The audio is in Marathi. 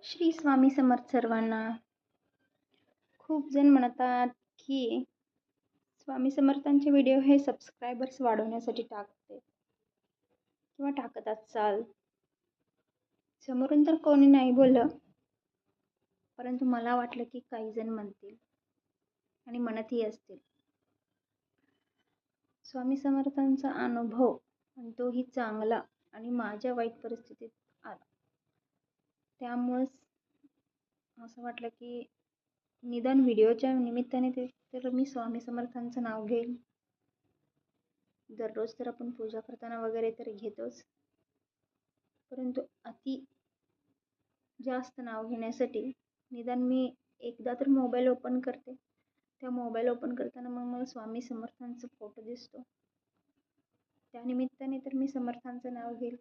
श्री स्वामी समर्थ सर्वांना. खूप जण म्हणतात की स्वामी समर्थांचे व्हिडिओ हे सबस्क्रायबर्स वाढवण्यासाठी टाकते किंवा टाकत असाल. समोरून तर कोणी नाही बोललं, परंतु मला वाटलं की काही जण म्हणतील आणि म्हणतही असतील. स्वामी समर्थांचा अनुभव आणि तोही चांगला आणि माझ्या वाईट परिस्थितीत आला. त्यामुळंच असं वाटलं की निदान व्हिडिओच्या निमित्ताने तर मी स्वामी समर्थांचं नाव घेईल. दररोज तर आपण पूजा करताना वगैरे तर घेतोच, परंतु अति जास्त नाव घेण्यासाठी निदान मी एकदा तर मोबाईल ओपन करते. त्या मोबाईल ओपन करताना मग मला स्वामी समर्थांचा फोटो दिसतो. त्या निमित्ताने तर मी समर्थांचं नाव घेईल.